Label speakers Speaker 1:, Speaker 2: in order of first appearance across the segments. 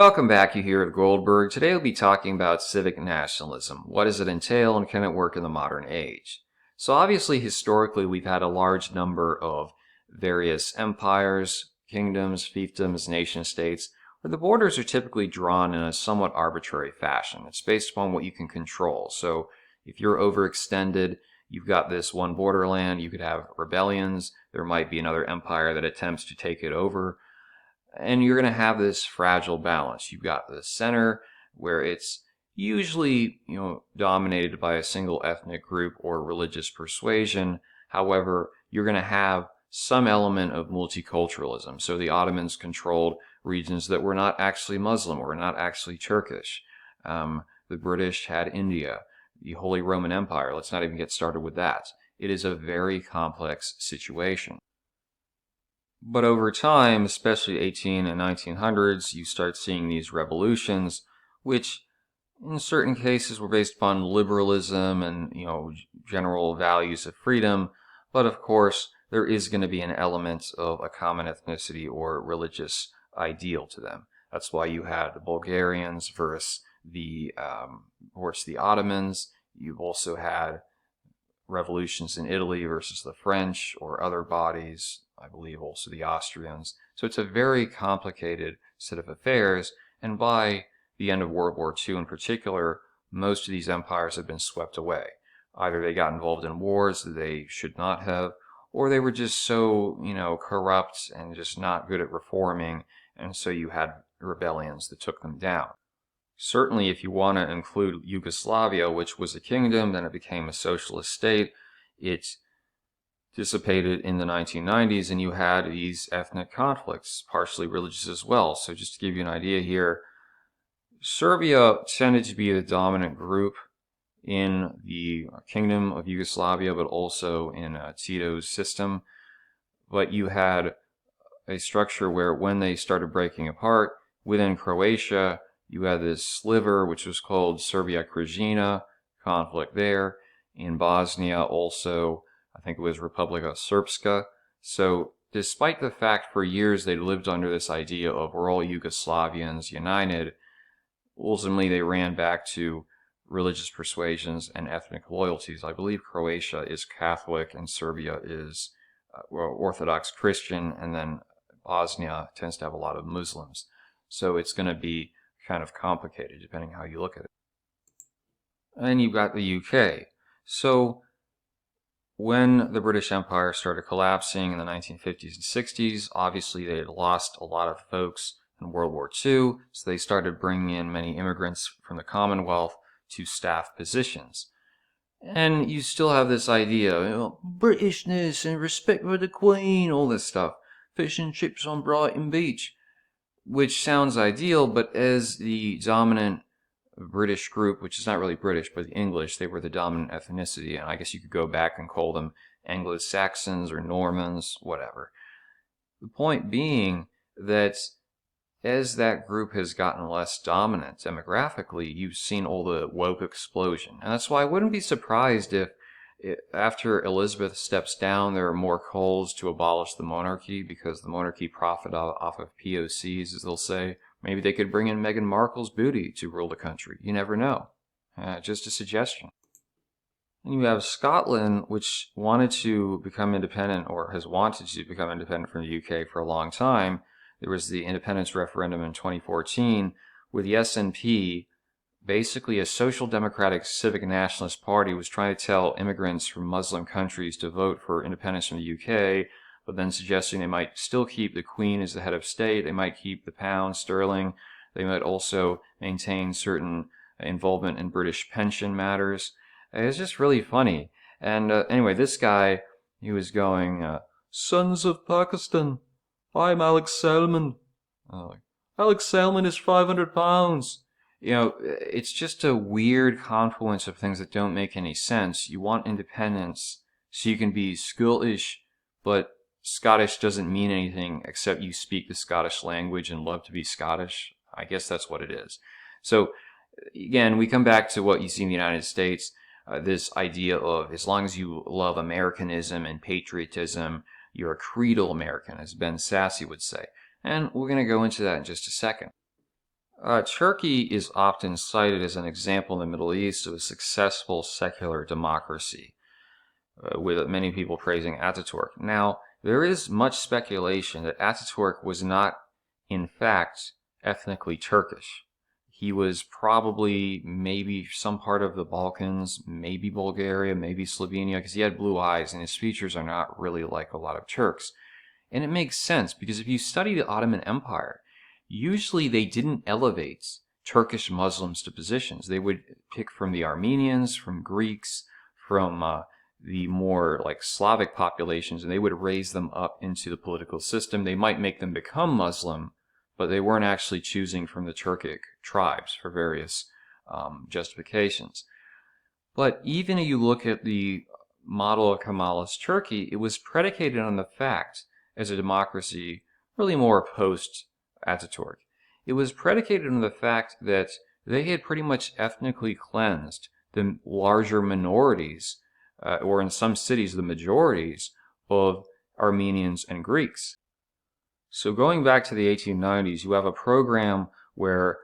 Speaker 1: Welcome back, you here at Goldberg. Today we'll be talking about civic nationalism. What does it entail and can it work in the modern age? So obviously, historically, we've had a large number of various empires, kingdoms, fiefdoms, nation states, where the borders are typically drawn in a somewhat arbitrary fashion. It's based upon what you can control. So if you're overextended, you've got this one borderland, you could have rebellions, there might be another empire that attempts to take it over. And you're going to have this fragile balance. You've got the center where it's usually, dominated by a single ethnic group or religious persuasion. However, you're going to have some element of multiculturalism. So the Ottomans controlled regions that were not actually Muslim or not actually Turkish. The British had India, the Holy Roman Empire. Let's not even get started with that. It is a very complex situation. But over time, especially 18 and 1900s, you start seeing these revolutions, which in certain cases were based upon liberalism and, general values of freedom. But of course, there is going to be an element of a common ethnicity or religious ideal to them. That's why you had the Bulgarians versus the Ottomans. You've also had revolutions in Italy versus the French or other bodies, I believe also the Austrians. So it's a very complicated set of affairs, and by the end of World War II in particular, most of these empires have been swept away. Either they got involved in wars that they should not have, or they were just so, corrupt and just not good at reforming, and so you had rebellions that took them down. Certainly, if you want to include Yugoslavia, which was a kingdom, then it became a socialist state, it dissipated in the 1990s, and you had these ethnic conflicts, partially religious as well. So just to give you an idea here, Serbia tended to be the dominant group in the Kingdom of Yugoslavia, but also in Tito's system. But you had a structure where when they started breaking apart, within Croatia, you had this sliver, which was called Serbia Krajina, conflict there. In Bosnia also, I think it was Republika Srpska. So despite the fact for years they lived under this idea of we're all Yugoslavians united, ultimately they ran back to religious persuasions and ethnic loyalties. I believe Croatia is Catholic and Serbia is Orthodox Christian, and then Bosnia tends to have a lot of Muslims. So it's going to be kind of complicated depending how you look at it. And you've got the UK. So when the British Empire started collapsing in the 1950s and 60s, obviously they had lost a lot of folks in World War II, so they started bringing in many immigrants from the Commonwealth to staff positions. And you still have this idea, Britishness and respect for the Queen, all this stuff, fish and chips on Brighton Beach, which sounds ideal, but as the dominant British group, which is not really British, but the English, they were the dominant ethnicity, and I guess you could go back and call them Anglo-Saxons or Normans, whatever. The point being that as that group has gotten less dominant demographically, you've seen all the woke explosion. And that's why I wouldn't be surprised if after Elizabeth steps down, there are more calls to abolish the monarchy because the monarchy profited off of POCs, as they'll say. Maybe they could bring in Meghan Markle's booty to rule the country. You never know. Just a suggestion. And you have Scotland, which wanted to become independent or has wanted to become independent from the UK for a long time. There was the independence referendum in 2014 with the SNP, basically a social democratic civic nationalist party, was trying to tell immigrants from Muslim countries to vote for independence from the UK, but then suggesting they might still keep the Queen as the head of state, they might keep the pound sterling, they might also maintain certain involvement in British pension matters. It's just really funny. And anyway, this guy, he was going, Sons of Pakistan, I'm Alex Salmon. Alex Salmon is £500. It's just a weird confluence of things that don't make any sense. You want independence so you can be Scottish, but Scottish doesn't mean anything except you speak the Scottish language and love to be Scottish. I guess that's what it is. So, again, we come back to what you see in the United States, this idea of as long as you love Americanism and patriotism, you're a creedal American, as Ben Sasse would say. And we're going to go into that in just a second. Turkey is often cited as an example in the Middle East of a successful secular democracy, with many people praising Ataturk. Now, there is much speculation that Ataturk was not, in fact, ethnically Turkish. He was probably maybe some part of the Balkans, maybe Bulgaria, maybe Slovenia, because he had blue eyes and his features are not really like a lot of Turks. And it makes sense because if you study the Ottoman Empire, usually they didn't elevate Turkish Muslims to positions. They would pick from the Armenians, from Greeks, from the more like Slavic populations, and they would raise them up into the political system. They might make them become Muslim, but they weren't actually choosing from the Turkic tribes for various justifications. But even if you look at the model of Kemalist Turkey, it was predicated on the fact, as a democracy, really more post-Ataturk, it was predicated on the fact that they had pretty much ethnically cleansed the larger minorities, or in some cities the majorities, of Armenians and Greeks. So going back to the 1890s, you have a program where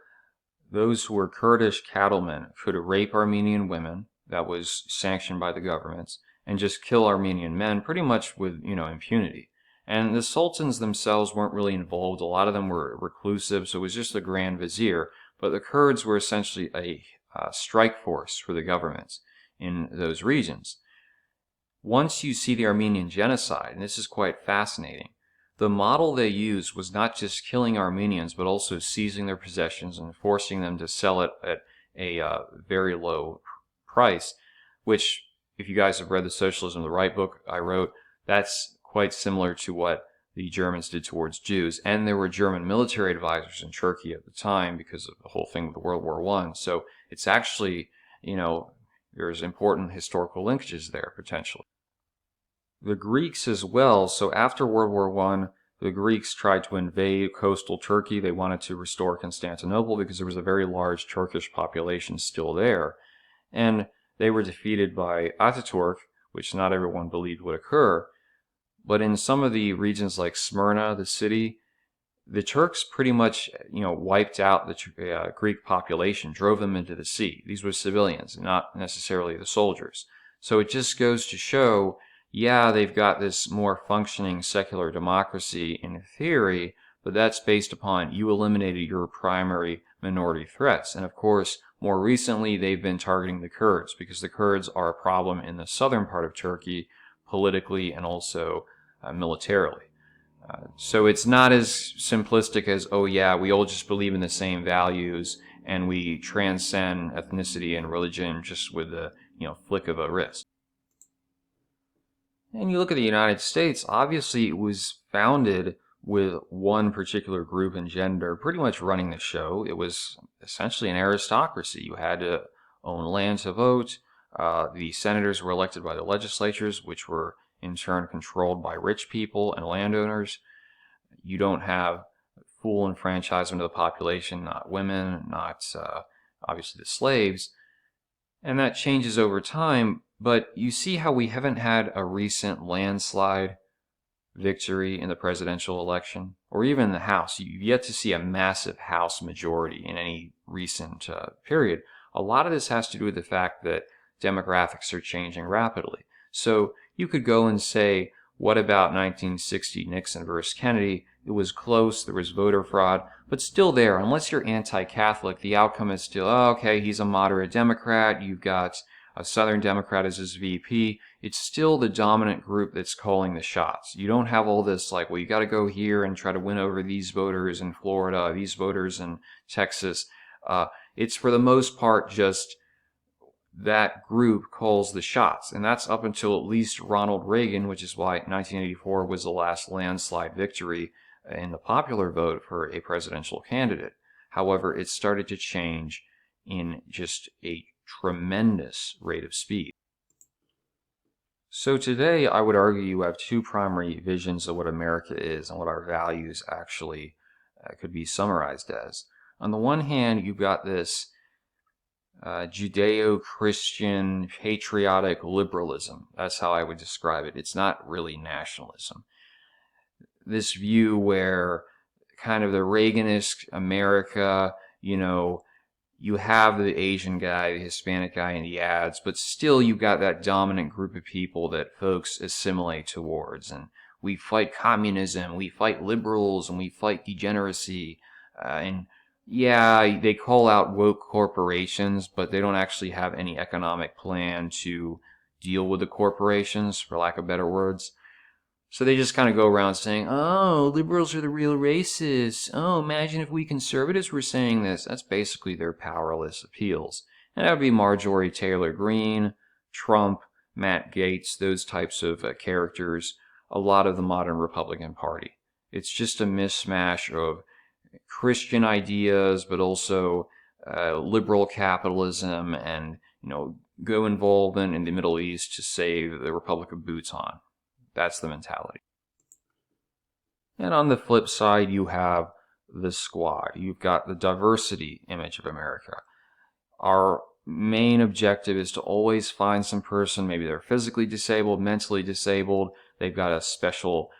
Speaker 1: those who were Kurdish cattlemen could rape Armenian women, that was sanctioned by the governments, and just kill Armenian men pretty much with, impunity. And the sultans themselves weren't really involved. A lot of them were reclusive, so it was just the Grand Vizier. But the Kurds were essentially a strike force for the governments in those regions. Once you see the Armenian genocide, and this is quite fascinating, the model they used was not just killing Armenians, but also seizing their possessions and forcing them to sell it at a very low price, which, if you guys have read the Socialism of the Right book I wrote, that's quite similar to what the Germans did towards Jews. And there were German military advisors in Turkey at the time because of the whole thing with World War I. So it's actually, there's important historical linkages there, potentially. The Greeks as well. So after World War I, the Greeks tried to invade coastal Turkey. They wanted to restore Constantinople because there was a very large Turkish population still there. And they were defeated by Ataturk, which not everyone believed would occur. But in some of the regions like Smyrna, the city, the Turks pretty much, wiped out the Greek population, drove them into the sea. These were civilians, not necessarily the soldiers. So it just goes to show, yeah, they've got this more functioning secular democracy in theory, but that's based upon you eliminated your primary minority threats. And of course, more recently, they've been targeting the Kurds because the Kurds are a problem in the southern part of Turkey, politically and also militarily. So it's not as simplistic as, oh yeah, we all just believe in the same values and we transcend ethnicity and religion just with a flick of a wrist. And you look at the United States, obviously it was founded with one particular group and gender pretty much running the show. It was essentially an aristocracy. You had to own land to vote. The senators were elected by the legislatures, which were in turn controlled by rich people and landowners. You don't have full enfranchisement of the population, not women, not obviously the slaves. And that changes over time, but you see how we haven't had a recent landslide victory in the presidential election, or even in the House. You've yet to see a massive House majority in any recent period. A lot of this has to do with the fact that demographics are changing rapidly. So you could go and say, what about 1960 Nixon versus Kennedy? It was close, there was voter fraud, but still there, unless you're anti-Catholic, the outcome is still, oh, okay, he's a moderate Democrat, you've got a Southern Democrat as his VP. It's still the dominant group that's calling the shots. You don't have all this like, well, you got to go here and try to win over these voters in Florida, these voters in Texas. It's for the most part just that group calls the shots. And that's up until at least Ronald Reagan, which is why 1984 was the last landslide victory in the popular vote for a presidential candidate. However, it started to change in just a tremendous rate of speed. So today, I would argue you have two primary visions of what America is and what our values actually could be summarized as. On the one hand, you've got this Judeo-Christian patriotic liberalism. That's how I would describe it. It's not really nationalism. This view where kind of the Reaganist America you have the Asian guy, the Hispanic guy in the ads, but still you got that dominant group of people that folks assimilate towards. And we fight communism, we fight liberals, and we fight degeneracy. And yeah, they call out woke corporations, but they don't actually have any economic plan to deal with the corporations, for lack of better words. So they just kind of go around saying, oh, liberals are the real racists. Oh, imagine if we conservatives were saying this. That's basically their powerless appeals. And that would be Marjorie Taylor Greene, Trump, Matt Gaetz, those types of characters, a lot of the modern Republican Party. It's just a mishmash of Christian ideas, but also liberal capitalism and, go involvement in the Middle East to save the Republic of Bhutan. That's the mentality. And on the flip side, you have the squad. You've got the diversity image of America. Our main objective is to always find some person, maybe they're physically disabled, mentally disabled, they've got a special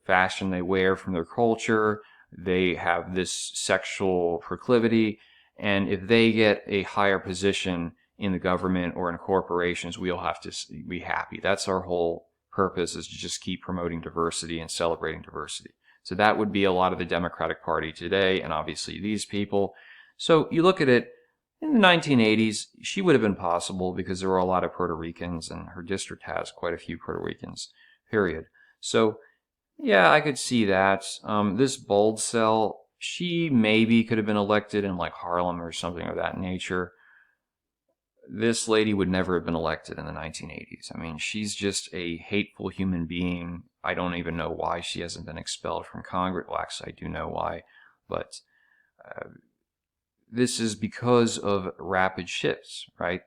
Speaker 1: fashion they wear from their culture, they have this sexual proclivity, and if they get a higher position in the government or in corporations, we'll have to be happy. That's our whole purpose, is to just keep promoting diversity and celebrating diversity. So that would be a lot of the Democratic Party today, and obviously these people. So you look at it, in the 1980s, she would have been possible because there were a lot of Puerto Ricans, and her district has quite a few Puerto Ricans, period. So, yeah, I could see that. This Bold Cell, she maybe could have been elected in like Harlem or something of that nature. This lady would never have been elected in the 1980s. I mean, she's just a hateful human being. I don't even know why she hasn't been expelled from Congress. Well, actually, I do know why. But this is because of rapid shifts, right?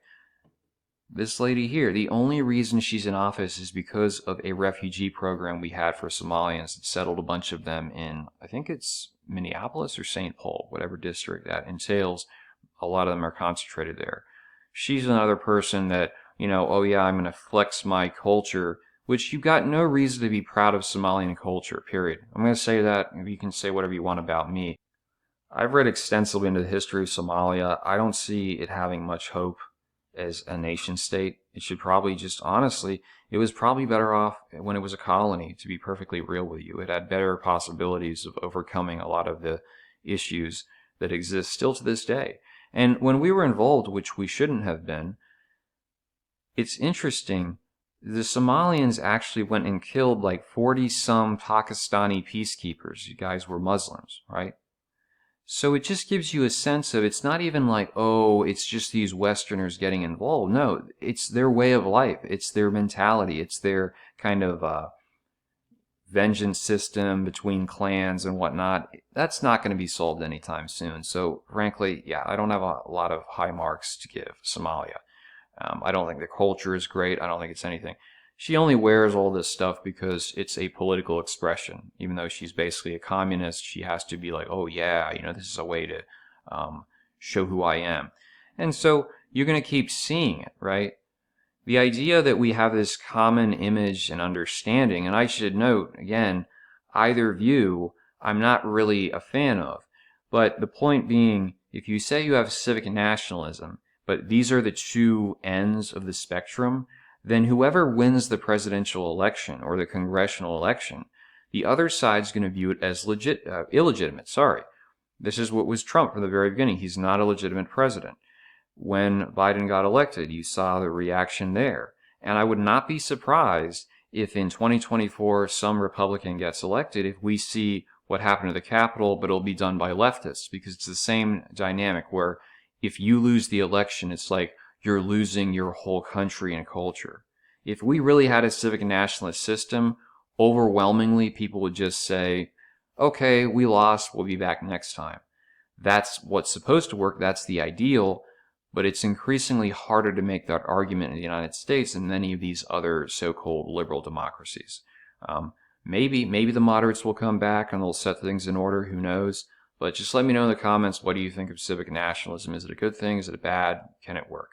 Speaker 1: This lady here, the only reason she's in office is because of a refugee program we had for Somalians that settled a bunch of them in, I think it's Minneapolis or St. Paul, whatever district that entails. A lot of them are concentrated there. She's another person that, oh yeah, I'm going to flex my culture, which you've got no reason to be proud of Somalian culture, period. I'm going to say that. You can say whatever you want about me. I've read extensively into the history of Somalia. I don't see it having much hope as a nation state. It should probably just, honestly, it was probably better off when it was a colony, to be perfectly real with you. It had better possibilities of overcoming a lot of the issues that exist still to this day. And when we were involved, which we shouldn't have been, it's interesting, the Somalians actually went and killed like 40-some Pakistani peacekeepers. You guys were Muslims, right? So it just gives you a sense of, it's not even like, oh, it's just these Westerners getting involved. No, it's their way of life. It's their mentality. It's their kind of vengeance system between clans and whatnot. That's not going to be solved anytime soon. So frankly, yeah, I don't have a lot of high marks to give Somalia. I don't think the culture is great. I don't think it's anything. She only wears all this stuff because it's a political expression. Even though she's basically a communist, she has to be like, oh yeah, this is a way to show who I am. And so you're going to keep seeing it, right? The idea that we have this common image and understanding, and I should note, again, either view I'm not really a fan of. But the point being, if you say you have civic nationalism, but these are the two ends of the spectrum, then whoever wins the presidential election or the congressional election, the other side's going to view it as illegitimate. This is what was Trump from the very beginning. He's not a legitimate president. When Biden got elected, you saw the reaction there. And I would not be surprised if in 2024 some Republican gets elected, if we see what happened to the Capitol, but it'll be done by leftists, because it's the same dynamic where if you lose the election, it's like you're losing your whole country and culture. If we really had a civic nationalist system, overwhelmingly people would just say, okay, we lost, we'll be back next time. That's what's supposed to work, that's the ideal, but it's increasingly harder to make that argument in the United States than many of these other so-called liberal democracies. Maybe the moderates will come back and they'll set things in order, who knows? But just let me know in the comments, what do you think of civic nationalism? Is it a good thing? Is it bad? Can it work?